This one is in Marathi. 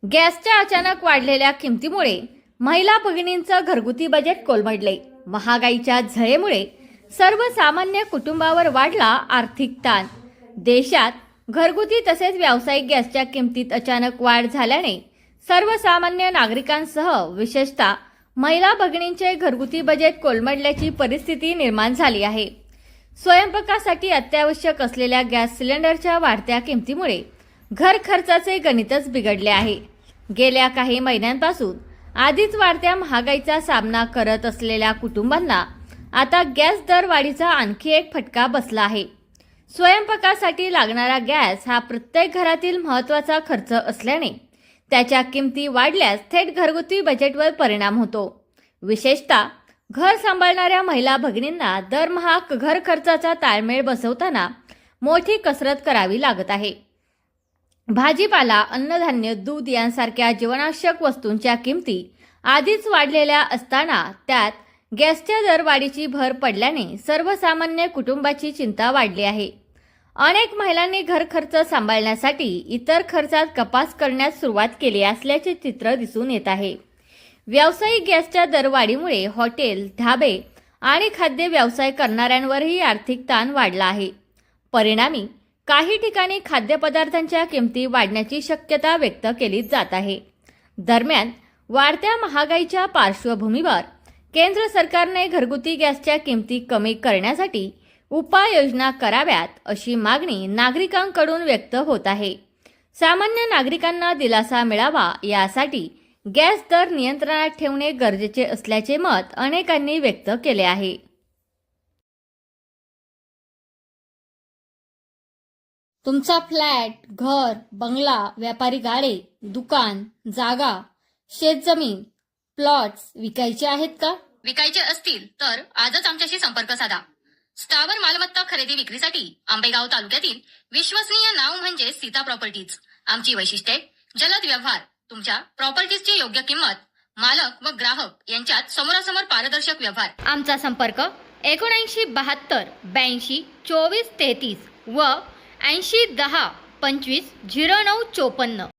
गॅसच्या अचानक वाढलेल्या किमतीमुळे महिला भगिनींचं घरगुती बजेट कोलमडले। महागाईच्या झळेमुळे सर्वसामान्य कुटुंबावर वाढला आर्थिक ताण। देशात घरगुती तसेच व्यावसायिक गॅसच्या किमतीत अचानक वाढ झाल्याने सर्वसामान्य नागरिकांसह विशेषतः महिला भगिनींचे घरगुती बजेट कोलमडल्याची परिस्थिती निर्माण झाली आहे। स्वयंपाकासाठी अत्यावश्यक असलेल्या गॅस सिलेंडरच्या वाढत्या किमतीमुळे घर खर्चाचे गणितच बिघडले आहे। गेल्या काही महिन्यांपासून आधीच वाढत्या महागाईचा सामना करत असलेल्या कुटुंबांना आता गॅस दरवाढीचा आणखी एक फटका बसला आहे। स्वयंपाकासाठी लागणारा गॅस हा प्रत्येक घरातील महत्त्वाचा खर्च असल्याने त्याच्या किमती वाढल्यास थेट घरगुती बजेटवर परिणाम होतो। विशेषतः घर सांभाळणाऱ्या महिला भगिनींना दरमहा घर खर्चाचा ताळमेळ बसवताना मोठी कसरत करावी लागत आहे। भाजीपाला, अन्नधान्य, दूध यांसारख्या जीवनावश्यक वस्तूंच्या किमती आधीच वाढलेल्या असताना त्यात गॅसच्या दरवाढीची भर पडल्याने सर्वसामान्य कुटुंबाची चिंता वाढली आहे। अनेक महिलांनी घर खर्च सांभाळण्यासाठी इतर खर्चात कपात करण्यास सुरुवात केली असल्याचे चित्र दिसून येत आहे। व्यावसायिक गॅसच्या दरवाढीमुळे हॉटेल, ढाबे आणि खाद्य व्यवसाय करणाऱ्यांवरही आर्थिक ताण वाढला आहे। परिणामी काही ठिकाणी खाद्यपदार्थांच्या किमती वाढण्याची शक्यता व्यक्त केली जात आहे। दरम्यान वाढत्या महागाईच्या पार्श्वभूमीवर केंद्र सरकारने घरगुती गॅसच्या किमती कमी करण्यासाठी उपाययोजना कराव्यात अशी मागणी नागरिकांकडून व्यक्त होत आहे। सामान्य नागरिकांना दिलासा मिळावा यासाठी गॅस दर नियंत्रणात ठेवणे गरजेचे असल्याचे मत अनेकांनी व्यक्त केले आहे। तुमचा फ्लॅट, घर, बंगला, व्यापारी गाडे, दुकान, जागा, शेतजमीन, प्लॉट्स विकायचे आहेत का? विकायचे असतील तर आजच आमच्याशी संपर्क साधा। स्थावर मालमत्ता खरेदी विक्रीसाठी आंबेगाव तालुक्यातील विश्वसनीय नाव म्हणजे सीता प्रॉपर्टीज। आमची वैशिष्ट्ये: जलद व्यवहार, तुमच्या प्रॉपर्टीजची योग्य किंमत, मालक व ग्राहक यांच्यात समोरासमोर पारदर्शक व्यवहार। आमचा संपर्क 7972 82 24 33 व 80 10 25 09 54।